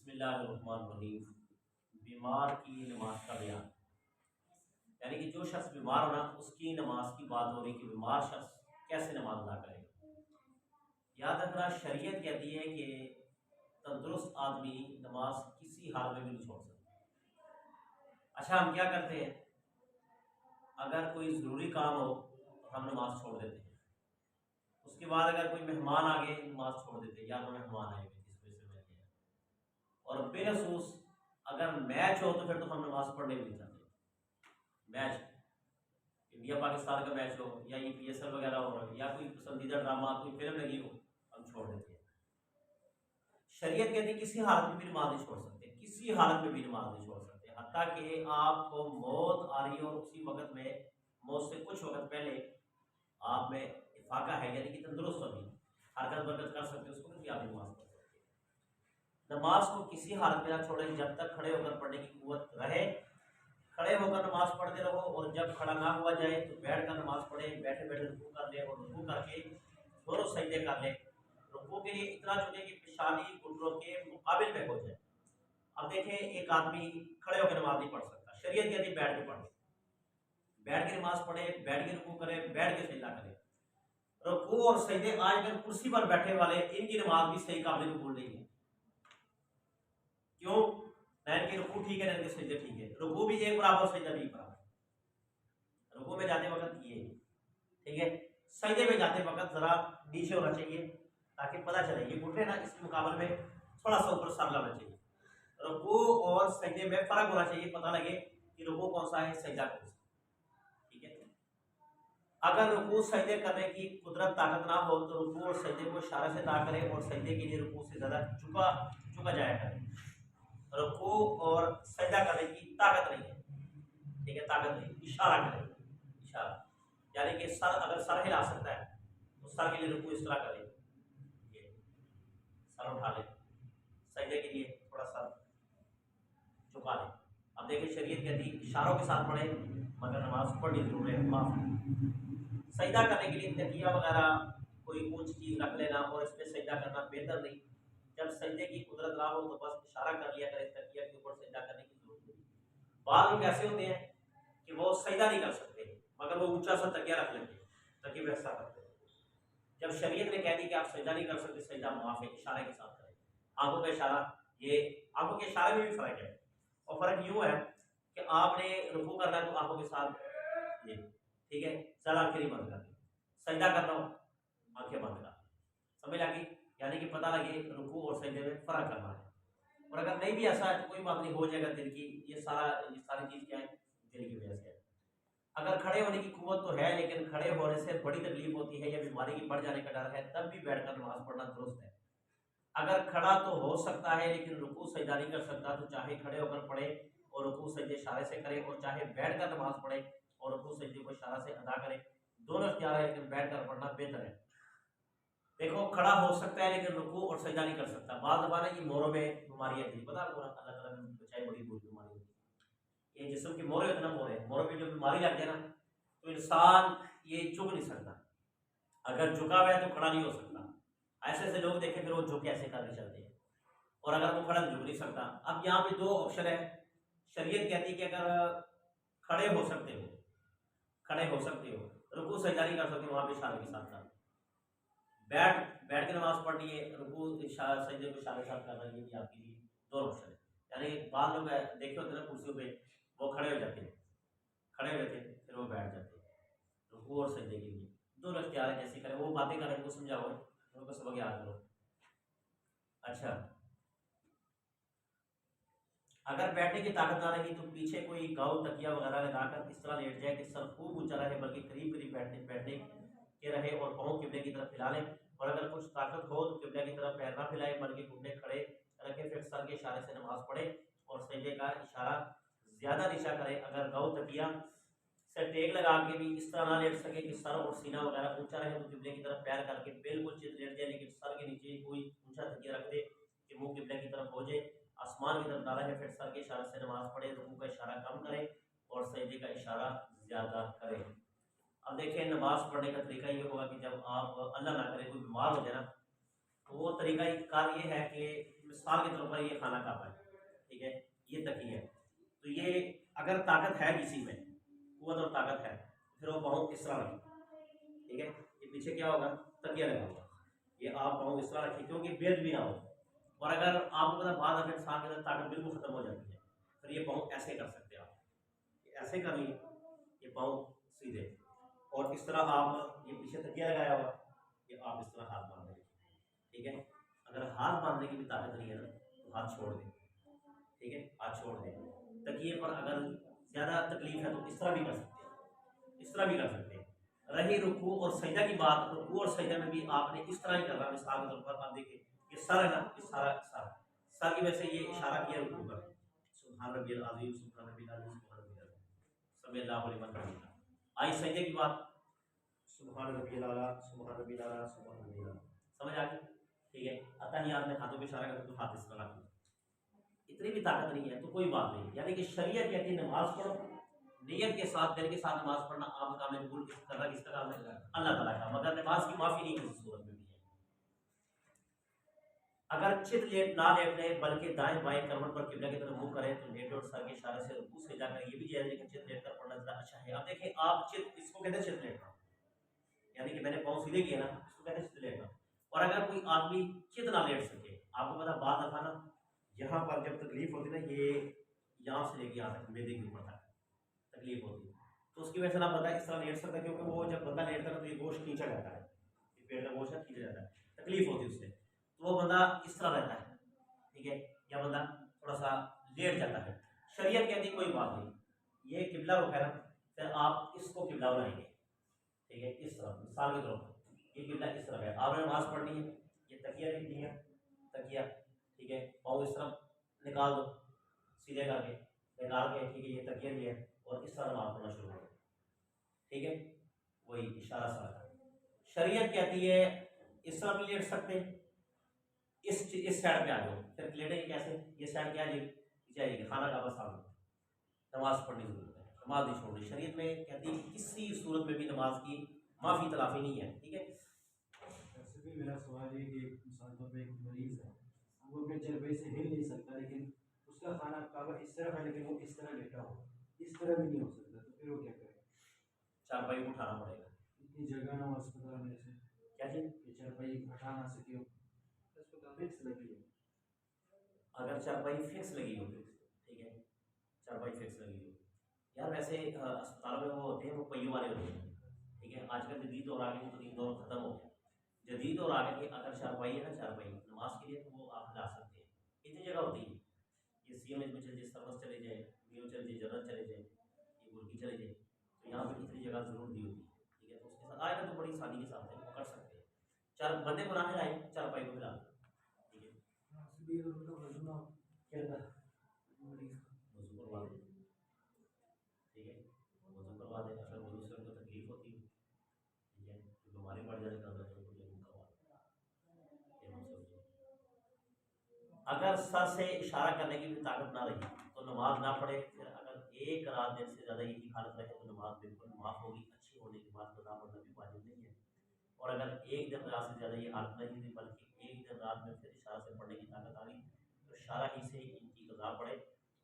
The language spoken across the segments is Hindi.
बिस्मिल्लाहिर्रहमानिर्रहीम। बीमार की नमाज का बयान, यानी कि जो शख्स बीमार हो ना उसकी नमाज की बात हो रही कि बीमार शख्स कैसे नमाज अदा करेगा। याद रखना, शरीयत कहती है कि तंदुरुस्त आदमी नमाज किसी हाल में भी नहीं छोड़ सकता। अच्छा, हम क्या करते हैं, अगर कोई ज़रूरी काम हो तो हम नमाज छोड़ देते हैं। उसके बाद अगर कोई मेहमान आ गए नमाज छोड़ देते हैं, या वो मेहमान आए हुए जिस वजह से मैं गया। और बेनसूस अगर मैच हो तो फिर तो हम नमाज पढ़ने भी नहीं चाहते। मैच, इंडिया पाकिस्तान का मैच हो या ये PSL वगैरह हो रहा हो या कोई पसंदीदा ड्रामा कोई फिल्म लगी हो, हम छोड़ देते हैं। शरीयत कहती है किसी हालत में भी नमाज नहीं छोड़ सकते, किसी हालत में भी नमाज नहीं छोड़ सकते। हत्ता कि आपको मौत आ रही हो उसी वक्त में, मौत से कुछ वक्त पहले आप में इफाका है, यानी कि तंदुरुस्त अभी हरकत बरकत कर सकते, उसको भी आप नमाज पढ़ सकते। नमाज को किसी हालत में ना छोड़ें जब तक खड़े होकर पढ़ने की कुव्वत रहे। खड़े होकर नमाज पढ़ते रहो, और जब खड़ा ना हुआ जाए तो बैठ कर नमाज पढ़े। बैठे बैठे रुकू कर ले, और रुकू करके दोनों सजदे कर ले। रुकू के लिए इतना झुके कि पेशानी घुटनों के मुकाबिल में हो जाए। अब देखें, एक आदमी खड़े होकर नमाज नहीं पढ़ सकता, शरीयत कहती बैठ के पढ़े। बैठ के नमाज पढ़े, बैठ के रुकू करे, बैठ के सजदा करे। रुकू और सजदे आजकल कुर्सी पर बैठे वाले, इनकी नमाज भी सही काबिल कबूल नहीं है। क्यों? नैन के रुकू ठीक है, नैन के सजदे ठीक है, रुकू भी एक बराबर, सजदा भी एक बराबर। रुकू में जाते वक्त ये ठीक है, सजदे में जाते वक्त जरा नीचे होना चाहिए ताकि पता चले ये घुटने ना इसके मुकाबले में थोड़ा सा ऊपर सर लगना चाहिए। रुकू और सजदे में फर्क होना चाहिए, पता लगे कि रुकू कौन सा है, सजदा कौन सा। ठीक है, अगर रुकू सजदे करने की कुदरत ताकत ना हो तो रुकू और सजदे को इशारे से ना करें, और सजदे के लिए रुकू से ज़्यादा झुका झुका जाया करें। रुकू और सजदा करने की ताकत नहीं है, ठीक है, ताकत नहीं, इशारा करें, इशारा। यानी कि सर, अगर सर हिला सकता है तो सर के लिए रुकू इस तरह करें, ये सर उठा ले। सजदे के लिए थोड़ा सर झुका ले। अब देखिए, शरीयत कहती इशारों के साथ पढ़े, मगर नमाज पढ़नी जरूर है। माफ, सजदा करने के लिए तकिया वगैरह कोई ऊंची चीज रख लेना और इस पर सजदा करना बेहतर नहीं। जब सजदे की कुदरत ना हो तो बस इशारा कर लिया करें, तकिया के ऊपर सजदा करने की जरूरत नहीं। बाद लोग ऐसे होते हैं कि वो सजदा नहीं कर सकते मगर वो ऊंचा सा तकिया रख लेते हैं, तकिए पे ऐसा करते हैं। जब शरीयत ने कह दी कि आप सजदा नहीं कर सकते, सजदा माफ है, इशारे के साथ करें। आंखों का इशारा, ये आंखों के इशारे में भी फर्क है। और फर्क यूं है कि आपने रुकू करना है तो आंखों के साथ ये, ठीक है, जरा आंखें नहीं बंद करनी। सजदा करना हो आंखें बंद कर, समझ आ गई? यानी कि पता लगे रुकू और सजदे में फर्क करना है। और अगर नहीं भी ऐसा है तो कोई बात नहीं, हो जाएगा दिल की। ये सारी चीज क्या है, दिल की वजह से है। अगर खड़े होने की कुव्वत तो है, लेकिन खड़े होने से बड़ी तकलीफ होती है या बीमारी की बढ़ जाने का डर है, तब भी बैठकर नमाज पढ़ना दुरुस्त है। अगर खड़ा तो हो सकता है लेकिन रुकू सजदा नहीं कर सकता, तो चाहे खड़े होकर पढ़े और रुकू सजदे इशारे से करे, और चाहे बैठकर नमाज पढ़े और रुकू सजदे को इशारा से अदा करे। दोनों इख्तियार है, लेकिन बैठकर पढ़ना बेहतर है। देखो, खड़ा हो सकता है लेकिन रुकू और सजदा नहीं कर सकता। बाद दफा ना ये मोरों में बीमारी आती है, पता है, अल्लाह ताला ने बचाए, बड़ी बुरी बीमारी होती है ये। जिस्म की मोरे होते ना, मोरों में जो बीमारी लग जाए ना तो इंसान ये झुक नहीं सकता। अगर झुका हुआ है तो खड़ा नहीं हो सकता। ऐसे ऐसे लोग देखे फिर वो झुक ऐसे करके चलते हैं, और अगर वो खड़ा तो झुक नहीं सकता। अब यहाँ पे दो ऑप्शन है। शरीयत कहती है कि अगर खड़े हो सकते हो, खड़े हो सकते हो, रुकू सजदा नहीं कर सकते, वहां पे इशारे के साथ करना। बैठ बैठ के नमाज पढ़नी है, रुकू इशारा सजदे को इशारे के साथ करना, ये भी आपके लिए दो ऑप्शन है। यानी बाद लोग देखे होते हैं ना कुर्सियों पे, वो खड़े हो जाते हैं, खड़े हो जाते हैं, फिर वो बैठ जाते हैं रुकू और सजदे के लिए। दोनों इख्तियार है, जैसे करें। वो बातें करें, उनको समझाओ, उनको सबक याद करो। अच्छा, अगर बैठने की ताकत ना रही तो पीछे कोई गाँव तकिया वगैरह लगाकर इस तरह लेट जाए कि सर खूब ऊंचा रहे, बल्कि करीब करीब बैठने बैठने के रहे, और पाँव किबले की तरफ फैला लें। और अगर कुछ ताकत हो तो किबले की तरफ पैर ना फैलाए, बल्कि घुटने खड़े रखें, फिर सर के इशारे से नमाज पढ़े और सजदे का इशारा ज्यादा नीचा करें। अगर गाँव तकिया से टेक लगा के भी इस तरह ना लेट सके कि सर और सीना वगैरह ऊंचा रहे, तो किबले की तरफ पैर करके बिल्कुल चित लेट जाए, लेकिन सर के नीचे कोई ऊंचा तकिया रख दे कि मुंह किबले की तरफ हो जाए, आसमान की तरफ डाला है। फिर सर के इशारे से नमाज पढ़े, रुकू का इशारा कम करें और सजदे का इशारा ज्यादा करें। अब देखिए, नमाज पढ़ने का तरीका ये होगा कि जब आप, अल्लाह ना करे कोई बीमार हो जाए ना, तो वो तरीका कार ये है कि मिसाल के तौर पर ये खाना कप है, ठीक है, ये तकिया है, तो ये अगर ताकत है किसी में, कुव्वत और ताकत है, फिर वो पाँव इस तरह रखें, ठीक है, ये पीछे क्या होगा, तकिया लगा होगा, ये आप पाँव इस तरह रखें क्योंकि बेद भी ना हो। और अगर आपको पता बाद में इंसान के अंदर ताकत बिल्कुल खत्म हो जाती है, फिर ये पाँव ऐसे कर सकते हैं आप, ऐसे कर लिए, ये पाँव सीधे, और इस तरह आप ये पीछे तकिया लगाया हुआ, ये आप इस तरह हाथ बांध दें, ठीक है। अगर हाथ बांधने की भी ताकत नहीं है ना तो हाथ छोड़ दें, ठीक है, हाथ छोड़ दें। तकिए पर अगर ज़्यादा तकलीफ है तो इस तरह भी कर सकते हैं, इस तरह भी कर सकते हैं। रही रुकू और सजदा की बात, रुकू और सजदा में भी आपने इस तरह ही करना। मिसाल के तौर पर आप देखिए ये सर है ना, ये सारा सर की वजह से ये इशारा किया रुकू पर, सुभान रब्बियल अज़ीम, सुभान रब्बियल अज़ीम, सुभान रब्बियल अज़ीम, समी अल्लाहु लिमन हमीदा। आई सजदे की बात, सुभान रब्बियल आला, सुभान रब्बियल आला, सुभान रब्बियल आला, समझ आ गई, ठीक है। अतहियात में हाथों पे इशारा करते तो हाथ इस तरह रखो, इतनी भी ताकत नहीं है तो कोई बात नहीं, यानी कि शरीयत कहती है नमाज पढ़ो नियत के साथ, दिल के साथ नमाज पढ़ना आपका काम है, बिल्कुल करना किसका काम है, अल्लाह ताला का, मगर नमाज की माफी नहीं किसी सूरत में भी है। अगर चित लेट ना लेटने बल्कि दाएं बाएं करवट पर किबला की तरफ मुंह करें तो लेटे और सर के इशारे से रुकू से जाकर ये भी जायज है, लेकिन चित लेट कर पढ़ना ज्यादा अच्छा है। अब देखिए आप चित, इसको कहते हैं चित लेटना, यानी कि मैंने पाँव सीधे किया ना, इसको कहते हैं चित लेटना। और अगर कोई आदमी चित ना लेट सके, आपको पता बात दफा ना यहाँ पर जब तकलीफ होती है ना, ये यहाँ से लेके यहाँ तक मेदे के ऊपर तक तकलीफ होती है, तो उसकी वजह से ना बंदा इस तरह लेट सकता है, क्योंकि वो जब बंदा लेटता है ना तो ये गोश्त खींचा जाता है, ये पेट का गोश्त खींचा जाता है, तकलीफ होती है उससे, तो वो बंदा इस तरह रहता है, ठीक है, या बंदा थोड़ा सा लेट जाता है। शरीयत कहती है कोई बात नहीं, ये किबला रुख है ना, फिर आप इसको किबला बनाएंगे, ठीक है, इस तरह मिसाल के तौर पर ये किबला इस तरह है, आपने नमाज पढ़नी है, ये तकिया लिख लिया, तकिया, ठीक है, पाँव इस तरफ निकाल दो सीधे करके, निकाल के, ठीक है, ये तकिया लिया और इस तरह नमाज पढ़ना शुरू करो, ठीक है, वही इशारा सारा। शरीयत कहती है इस तरह भी लेट सकते, इस साइड पे आ जाओ, फिर लेटेंगे कैसे, ये साइड क्या जाएगी, खाना का बस सामने, नमाज पढ़नी जरूरत है, नमाज नहीं छोड़नी। शरीयत में कहती है किसी सूरत में भी नमाज की माफी तलाफी नहीं है, ठीक है। वैसे भी मेरा सवाल है कि मिसाल तौर पर एक मरीज है, वो अपने चरबे से हिल नहीं सकता, लेकिन उसका खाना काबा इस तरफ है, लेकिन वो इस तरह लेटा हो, इस तरह भी नहीं हो सकता, तो फिर वो क्या करे, चारपाई को उठाना पड़ेगा, इतनी जगह ना हो अस्पताल में से क्या चीज, कि चारपाई हटा ना सके, अस्पताल फिक्स लगी है। अगर चारपाई फिक्स लगी हो, ठीक है, चारपाई फिक्स लगी हो, यार वैसे अस्पतालों में वो होते हैं, वो पहियों वाले होते हैं, ठीक है, आजकल जदीद और आगे तो दौर खत्म हो गया, जदीद और आगे की अगर चारपाई है ना, चारपाई नमाज के लिए, तो वो आप ला सकते हैं, इतनी जगह होती है, ये सीएम में चले जाए, सर्वस चले जाए, मीओ चले जाए, जनरल चले जाए, ये मुर्गी चले जाए, तो यहाँ पर इतनी जगह जरूर दी होती है, ठीक है, तो उसके साथ आएगा तो बड़ी आसानी के साथ है, वो कर सकते हैं, चार बंदे को ना हिलाए, चारपाई को हिला, ठीक है, वजू करवा दे, ठीक है, वजू करवा दे, अगर वजू से उनको तकलीफ होती है, ठीक है, तो बीमारी बढ़ जाने का अंदर तो उनको जरूर करवा दे, ये मसला है। अगर सर से इशारा करने की भी ताकत ना रही तो नमाज ना पढ़े, फिर अगर एक रात दिन से ज़्यादा यही हालत रहे तो नमाज बिल्कुल माफ़ होगी, अच्छी होने के बाद तो ना पढ़ना भी वाजिब नहीं है। और अगर एक दिन रात से ज़्यादा ये हालत नहीं थी, बल्कि एक दिन रात में फिर इशारा से पढ़ने की ताकत आ गई, तो इशारा ही से इनकी कज़ा पड़े,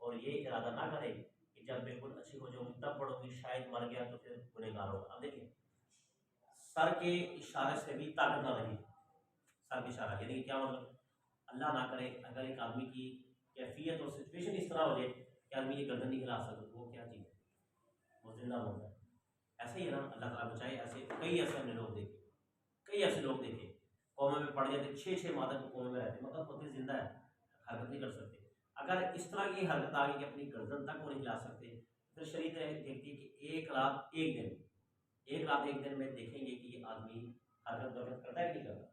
और ये इरादा ना करे कि जब बिल्कुल अच्छी हो जाऊंगी तब पढ़ूंगी, शायद मर गया तो फिर गुनहगार होगा। अब देखिए सर के इशारे से भी ताकत ना रही, सर के इशारा यानी कि क्या मतलब, अल्लाह ना करे अगर एक आदमी की कैफियत और सिचुएशन इस तरह हो जाए कि आदमी ये गर्दन नहीं हिला सकता, तो वो क्या चीज़ है, वो जिंदा होता है। ऐसे ही है ना, अल्लाह ताला बचाए, ऐसे कई ऐसे हमने लोग देखे, कई ऐसे लोग देखे कोमे में पड़ जाते, 6-6 माह तक कोमे में रहते, मतलब होते जिंदा है, हरकत नहीं कर सकते। अगर इस तरह की हरकत आ गई कि अपनी गर्दन तक वो नहीं हिला सकते, फिर शरीर देखती है कि एक रात एक दिन में देखेंगे कि ये आदमी हरकत बरकत करता है कि नहीं करता।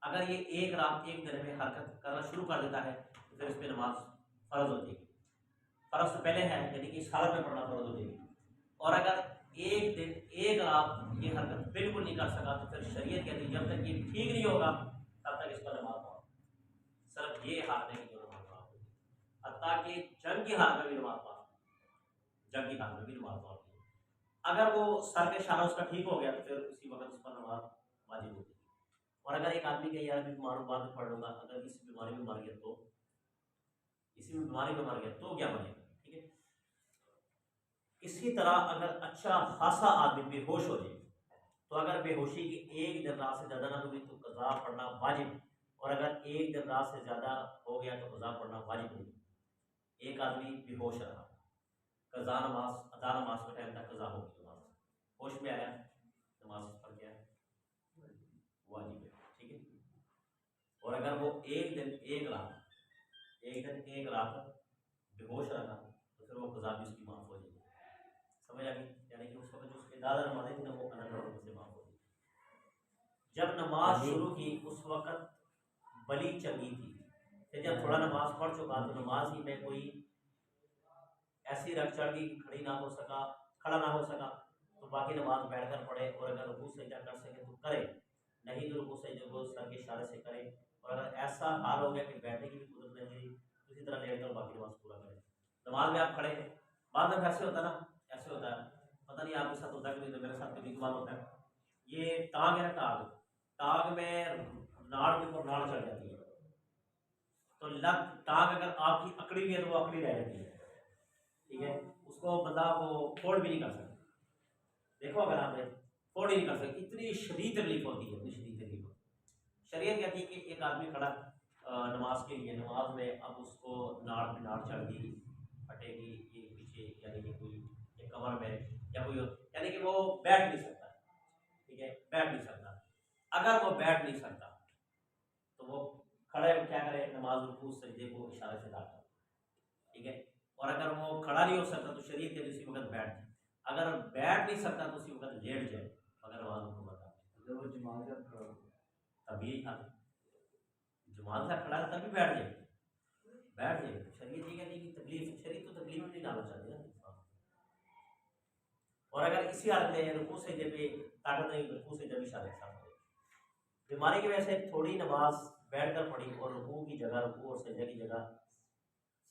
अगर ये एक रात एक दिन में हरकत करना शुरू कर देता है तो फिर इस पर नमाज फ़र्ज हो जाएगी, फ़र्ज तो पहले है, यानी कि इस हालत में पढ़ना फ़र्ज हो जाएगी। और अगर एक दिन एक रात ये हरकत बिल्कुल नहीं कर सका तो फिर शरीयत कहती है जब तक ये ठीक नहीं होगा तब तक इसका नमाज पढ़ो, सिर्फ ये हाल नहीं कि नमाज पढ़ो, हत्ता कि जंग की हाल में भी नमाज पढ़ो, जंग की हाल में भी नमाज पढ़ो। अगर वो सर के इशारा उसका ठीक हो गया तो फिर उसी वक्त उस पर नमाज वाजिब होती है, और अगर एक आदमी के यार बीमार हूँ बाद में पढ़ लूंगा, अगर इस बीमारी में मर गया तो, इसी बीमारी में मर गया तो क्या बनेगा? ठीक है। इसी तरह अगर अच्छा खासा आदमी बेहोश हो जाए, तो अगर बेहोशी की एक दिन रात से ज़्यादा ना हुई तो कज़ा पढ़ना वाजिब, और अगर एक दिन रात से ज़्यादा हो गया तो कज़ा पढ़ना वाजिब नहीं। एक आदमी बेहोश रहा, कज़ा नमाज अदा नमाज के टाइम तक कज़ा होगी नमाज, होश में आया नमाज पढ़ गया, वाजिब है। ठीक है। और अगर वो एक दिन एक रात बेहोश रहा तो फिर वो कज़ा भी उसकी माफ़ हो जाएगी। समझ आ गई? यानी कि उस वक्त जो उसके ज़्यादा नमाजें थी ना वो अलग लोगों से माफ़ हो जाएगी। जब नमाज शुरू की उस वक्त बली चंगी थी, फिर जब थोड़ा नमाज पढ़ चुका तो नमाज ही में कोई ऐसी रख चढ़ गई खड़ी ना हो सका, खड़ा ना हो सका, तो बाकी नमाज बैठ कर पढ़े, और अगर रुकू सजदा कर सके तो करे, नहीं तो रुकू सजदे को सर के इशारे से करे, और अगर ऐसा हाल हो गया कि बैठने की भी कुदरत नहीं रही तो इसी तरह लेट कर बाकी नमाज पूरा करें। नमाज में आप खड़े हैं, बाद में ऐसे होता ना, ऐसे होता है, पता नहीं आपके साथ होता है कि नहीं, तो मेरे साथ कभी कभार होता है, ये टांग है ना, टांग में नाड़ के ऊपर नाड़ चढ़ जाती है, तो लग टांग अगर आपकी अकड़ी हुई है तो वो अकड़ी रह जाती है। ठीक है। उसको बंदा वो फोल्ड भी नहीं कर सकता, देखो अगर आपने फोल्ड ही नहीं कर सकते, इतनी शदीद तकलीफ होती है, इतनी शदीद तकलीफ होती है। शरीयत कहती है कि एक आदमी खड़ा नमाज के लिए, नमाज में अब उसको नाड़ पे नाड़ चढ़ गई, फटेगी ये पीछे, यानी कि कोई एक कमर में या कोई, यानी कि वो बैठ नहीं सकता। ठीक है, बैठ नहीं सकता। अगर वो बैठ नहीं सकता तो वो खड़े क्या करे, नमाज रुकू सजदे को इशारे से दाखिल। ठीक है। और अगर वो खड़ा नहीं हो सकता तो शरीयत के उसी वक्त बैठ जाए, अगर बैठ नहीं सकता तो उसी वक्त लेट जाए, अगर नमाज को बता अगर वो जमात का खड़ा हो, तभी खा, जमात से खड़ा है तभी बैठ जाए, बैठ जाए। शरीयत ये कहती है कि तकलीफ, शरीयत तो तकलीफ में नहीं डालना चाहती ना। और अगर इसी हालत में रुकू सजदे पे ताकत नहीं, रुकू सजदे भी इशारे के साथ हो, बीमारी की वजह से थोड़ी नमाज बैठ कर पढ़ी और रुकू की जगह, रुकू और सजदे की जगह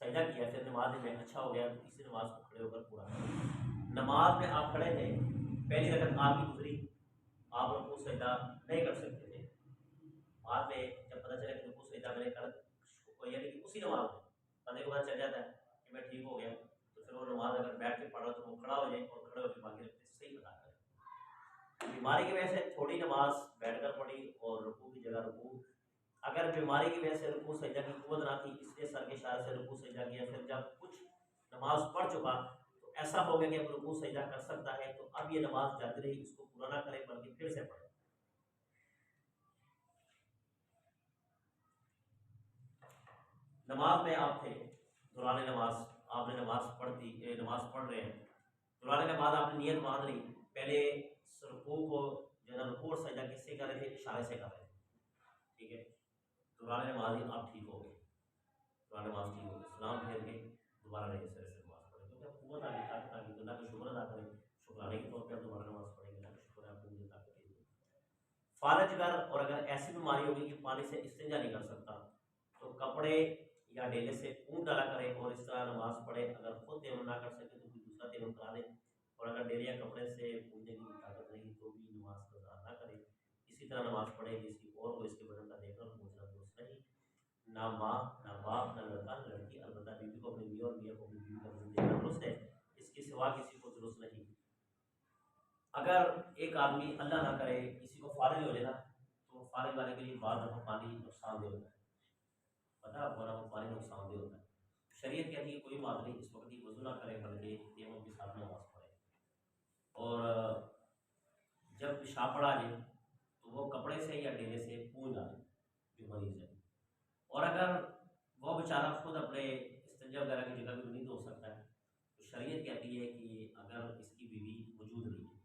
सजदा किया, फिर नमाज में अच्छा हो गया तो इसी नमाज को खड़े होकर पूरा करें। नमाज में आप खड़े थे, पहली रकत आपकी गुजरी, आप रुकू सजदा नहीं कर सकते थे, बाद में जब पता चला कि रुकू सजदा मैंने कर, यानी कि उसी नमाज में बंदे को पता चल जाता है कि मैं ठीक हो गया, तो फिर वो नमाज अगर बैठ के पढ़ा तो वो खड़ा हो जाए और खड़े होकर बाकी रखते सही अदा करें। बीमारी की वजह से थोड़ी नमाज बैठ कर पढ़ी और रुकू की जगह रुकू, अगर बीमारी की वजह से रुकू सजदा की कुव्वत ना थी इसलिए सर के इशारे से रुकू सजदा किया, फिर जब कुछ नमाज पढ़ चुका तो ऐसा हो गया कि अब रुकू सजदा कर सकता है, तो अब ये नमाज जाती रही, इसको पूरा ना करे बल्कि फिर से पढ़े। नमाज में आप थे, दौरान नमाज आपने नमाज पढ़ रहे हैं, दौरान नमाज आपने नियत बांध ली, पहले रुकू को जो है रुकू और सजदा किससे कर रहे थे, इशारे से कर रहे थे। ठीक है। दौरान नमाज आप ठीक हो गए, दौरान नमाज ठीक हो गए, सलाम फेर के दोबारा नए सिरे से नमाज पढ़े, क्योंकि अब कुव्वत आ गई, ताकत आ गई, तो अल्लाह का शुक्र अदा करें, शुक्राने के तौर पर आप दोबारा नमाज पढ़ेंगे, अल्लाह का शुक्र है आपने मुझे ताकत दी। फालज कर, और अगर ऐसी बीमारी होगी कि पानी से इस्तिंजा नहीं कर सकता तो कपड़े या डेले से ऊन डाला करे और इस तरह नमाज पढ़े, अगर खुद तेमम ना कर सके तो कोई दूसरा तेमम करा दे, और अगर डेले या कपड़े से पूछने की ताकत नहीं तो भी नमाज कज़ा ना करे, इसी तरह नमाज पढ़े किसी और को इसके बदन का देखकर पूछना दुरुस्त नहीं। ना माँ ना बाप ना लड़का ना लड़की, अलबत्ता बीवी को अपनी बीवी और मियाँ को अपनी बीवी का वजन देना दुरुस्त है, इसके सिवा किसी को दुरुस्त नहीं। अगर एक आदमी अल्लाह ना करे किसी को फारिग हो जाए ना, तो फारिग वाले के लिए बाद दफ़ा पानी नुकसानदेह होता है, पता है आपको ना, वो पानी नुकसानदेह होता है। शरीयत कहती है कोई बात नहीं, इस वक्त ही वजू ना करे बल्कि तेमम के साथ नमाज पढ़े, और जब पेशाब पड़ा जाए तो वो कपड़े से या डेले से पूंछ डाले जो मरीज है, और अगर वो बेचारा खुद अपने इस्तिंजा वगैरह की जगह भी नहीं धो सकता है तो शरीयत कहती है कि अगर इसकी बीवी मौजूद नहीं है,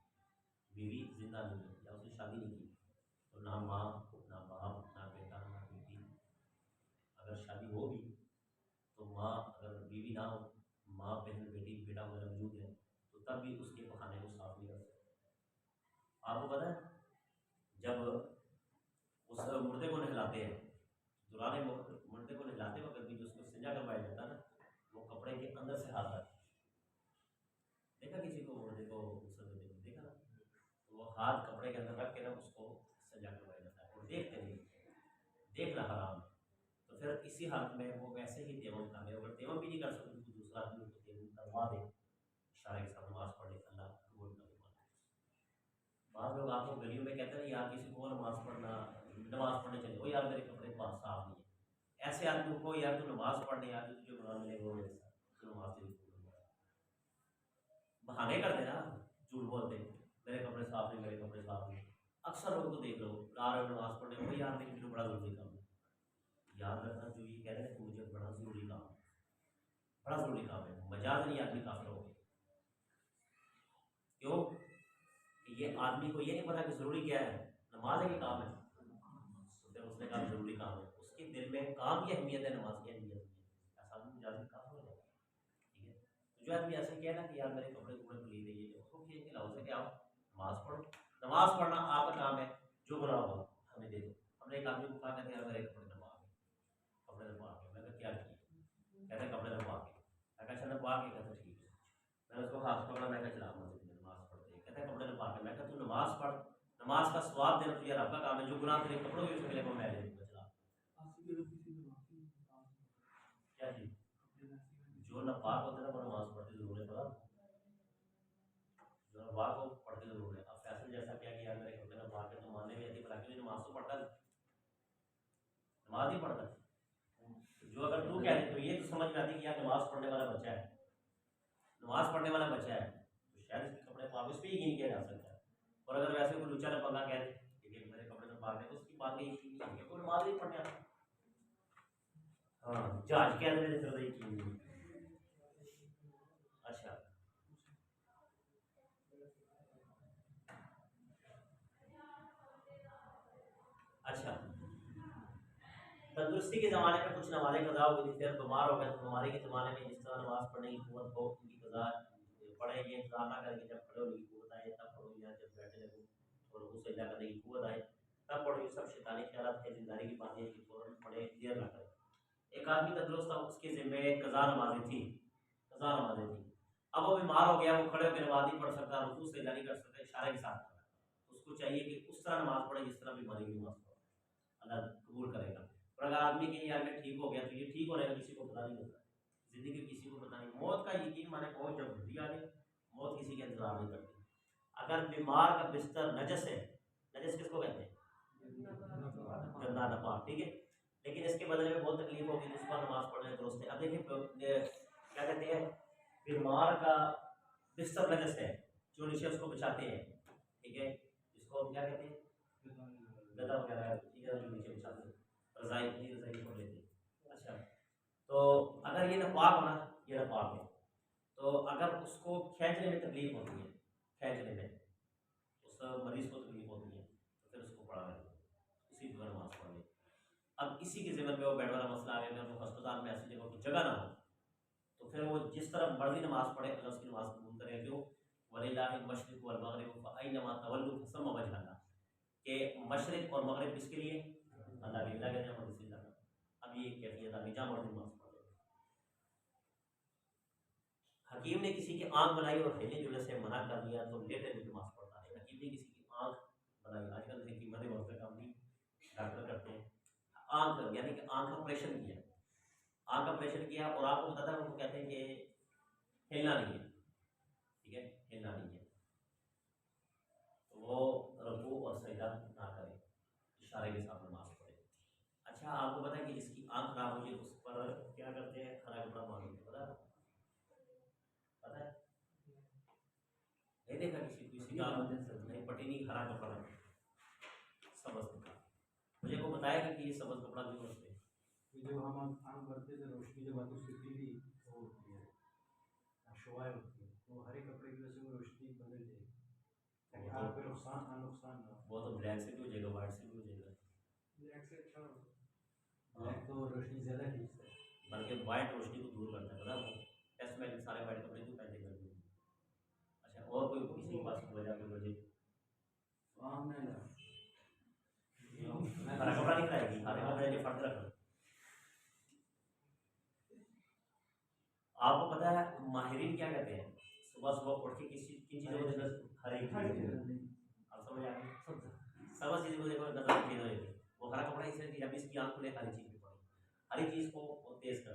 बीवी जिंदा नहीं है या उसने शादी नहीं की, तो ना माँ ना बाप ना बेटा ना बेटी, अगर शादी हो भी तो माँ, अगर बीवी ना हो, माँ बहन बेटी बेटा वगैरह मौजूद है तो तब भी उसके बहाने को साफ नहीं कर सकते। आपको पता है जब उस मुर्दे को नहलाते हैं, दुराने मुर्दे को नहलाते वक्त भी जो उसको इस्तिंजा करवाया जाता है ना, वो कपड़े के अंदर से हाथ आता है, देखा किसी को मुर्दे को गुस्सा देते हुए देखा ना, तो वो हाथ कपड़े के अंदर रख के ना उसको इस्तिंजा करवाया जाता है, और देखते नहीं देखना हराम है, तो फिर इसी हालत में वो वैसे ही तेमम कर ले। अगर तेमम भी नहीं कर सकते तो दूसरा आदमी उसको तेमम करवा दे, इशारे के साथ नमाज पढ़े, अल्लाह कबूल करे। बाद लोग आपको गलियों में कहते हैं यार किसी को नमाज पढ़ने चले, ओ यार मेरे कपड़े पास साफ नहीं है, ऐसे आदमी को यार तू नमाज पढ़ने यार तुझे गुनाह मिलेगा वो मेरे साथ, तो नमाज तेरी कबूल नहीं। बहाने कर देना, झूठ बोलते मेरे कपड़े साफ नहीं, मेरे कपड़े साफ नहीं। अक्सर लोग तो देख लो ला रहे हो नमाज पढ़ने, वो यार लेकिन बड़ा जरूरी काम है। याद रखना जो ये कह रहे हैं मुझे बड़ा जरूरी काम है, बड़ा जरूरी काम है, मजाज नहीं आदमी काफिर हो गए। क्यों? ये आदमी को ये नहीं पता कि जरूरी क्या है, नमाज है कि काम है। तो फिर उसने कहा जरूरी काम है, उसके दिल में काम की अहमियत है, नमाज की अहमियत नहीं है, ऐसा आदमी मुजाहिद काफिर हो जाता है। ठीक है, तो जो आदमी ऐसे कहे ना कि यार मेरे कपड़े कपड़े खरीद देंगे, उसको खींच के लाओ से क्या नमाज पढ़ो। नमाज पढ़ना आपका काम है, जो बुरा हुआ हमें दे दो। हमने एक आदमी को कहा कहते यार मेरे कपड़े नपा के, कपड़े नपा के, मैंने क्या किया, कहते कपड़े नपा के, मैं अच्छा नपा के, कहते ठीक है। मैंने उसको हाथ पकड़ा, मैं चला मस्जिद में नमाज पढ़ते, कहते कपड़े नपा के, मैं तू नमाज पढ़, नमाज का स्वाब देना तुझे रब का काम है, जो गुनाह तेरे कपड़ों की उसके लिए मैं ले लूंगा। चला क्या जी, जो नापाक होते हैं ना वो नमाज पढ़ते जरूर है, पता जो नापाक हो पढ़ते जरूर है। अब फैसल जैसा क्या कि यार मेरे कपड़े नापाक है, तो मानने में यदि भला नमाज तो पढ़ता है, नमाज ही पढ़ता है। जो अगर तू कह दे तो ये तो समझ में आती कि यार नमाज पढ़ने वाला बच्चा है, नमाज पढ़ने वाला बच्चा है, तो शायद इसके कपड़े पाक, इस पर यकीन किया जा सकता है। और अगर वैसे कोई लुच्चा पंगा कह दे कि मेरे कपड़े तो पाक है, तो उसकी बात यकीन नहीं है, कोई नमाज नहीं पढ़ने आता। हाँ, जहाज कह दे फिर यकीन नहीं। अच्छा, अच्छा, तंदुरुस्ती के ज़माने में कुछ नमाजें कज़ा हो गई थी, फिर बीमार हो गए, तो बीमारी के ज़माने में जिस तरह नमाज पढ़ने की कुव्वत हो उनकी कज़ा पढ़े, ये इंतजार ना करें कि जब खड़े होने की कुव्वत आए तब पढ़ो, या जब बैठे लगो और वो सजदा करने की कुव्वत आए तब पढ़ो। ये सब शैतानी ख्यालात है, जिंदारी की बातें हैं कि फ़ौरन पढ़े, देर ना करें। एक आदमी तंदुरुस्त था, उसके ज़िम्मे कज़ा नमाजें थी, कज़ा नमाजें थी। अब वो बीमार हो गया, वो खड़े होकर नमाज नहीं पढ़ सकता, रुकू सजदा नहीं कर सकता, इशारे के साथ पढ़ा। उसको चाहिए कि उस तरह नमाज पढ़े जिस तरह बीमारी की नमाज पढ़े, अल्लाह कबूल करेगा। और अगर आदमी के यार में ठीक हो गया तो ये ठीक होने का किसी को पता नहीं होता, जिंदगी किसी को पता नहीं। मौत का यकीन माने पहुंच जब घटी आ जाए, मौत किसी के इंतजार नहीं करती। अगर बीमार का बिस्तर नजस है, नजस किसको कहते हैं, गंदा नपाक, ठीक है, लेकिन इसके बदले में बहुत तकलीफ होगी तो उस पर नमाज पढ़ने दुरुस्त है। अब देखिए क्या कहते हैं, बीमार का बिस्तर नजस है, जो नीचे उसको बिछाते हैं, ठीक है, जिसको क्या कहते हैं, गदा वगैरह, ठीक है, जो नीचे बिछाते हैं, रजाई पढ़ लेते हैं। अच्छा, तो अगर ये नपाक होना, ये नपाक है, तो अगर उसको खींचने में तकलीफ होती है, खींचने में उस मरीज को तकलीफ होती है, तो फिर उसको पढ़ा है, उसी जगह नमाज पढ़ ले। अब इसी के ज़िम्मे में वो बेड वाला मसला आ गया, अगर वो अस्पताल में ऐसी जगह की जगह ना हो तो फिर वो जिस तरह मर्जी नमाज पढ़े, अल्लाह उसकी नमाज कबूल करे। क्यों, वलिल्लाहिल मशरिक़ वल मग़रिब फ़अय्नमा तवल्लू फ़सम्मा वजहल्लाह, के मशरिक़ और मग़रिब किसके लिए, अल्लाह के, अल्लाह के जहाँ मर्जी से जाना। अब ये कैफियत आ गई, जहाँ मर्जी नमाज पढ़ ले। हकीम ने किसी की आंख बनाई और हिलने जुलने से मना कर दिया तो लेटे भी नमाज पढ़ता है। हकीम ने किसी की आंख बनाई, आजकल देखिए मरे बहुत से काम भी डॉक्टर करते हैं, आंख यानी कि आंख का ऑपरेशन किया, आंख का ऑपरेशन किया और आपको बताता है, उनको कहते हैं कि हिलना नहीं है, ठीक है, हिलना नहीं है, तो वो रुकू और सजदा ना करे, इशारे के साथ नमाज पढ़े। अच्छा, आपको पता है कि जिसकी आंख खराब हो जाए उस पर क्या करते हैं, हरा कपड़ा बांध देते, पता है, पता है, नहीं देखा किसी का नहीं, पट्टी नहीं, हरा कपड़ा, सबज कपड़ा। मुझे को बताया कि ये सबज कपड़ा क्यों रखते हैं, जो हम आम करते थे रोशनी जब आती है उसकी पीली वो होती है, शोआएं होती है, तो हरे कपड़े की वजह से वो रोशनी बदल जाएगी, ताकि आँख पे नुकसान ना हो। वो तो ब्लैक से भी हो जाएगा, वाइट से भी हो जाएगा, ब्लैक से अच्छा हो, ब्लैक तो रोशनी ज़्यादा खींचता है, बल्कि वाइट रोशनी को दूर करता है, पता है, वो टेस्ट में सारे वाइट कपड़े क्यों पहनते हैं। अच्छा, और कोई किसी के पास वजह कोई वजह आम नहीं लगा, हरा कपड़ा नहीं खाएगी, हरे कपड़े के फर्क रखना। आपको पता है माहिरीन क्या कहते हैं, सुबह सुबह उठ के किसी किन चीज़ों को देखकर हरे, आप समझ आ गए, सब चीज़ों को देखो नजर चेंज हो जाती है। वो हरा कपड़ा इसलिए कि जब इसकी आंख खुले हरी चीज भी पड़ी, हरी चीज को वो तेज कर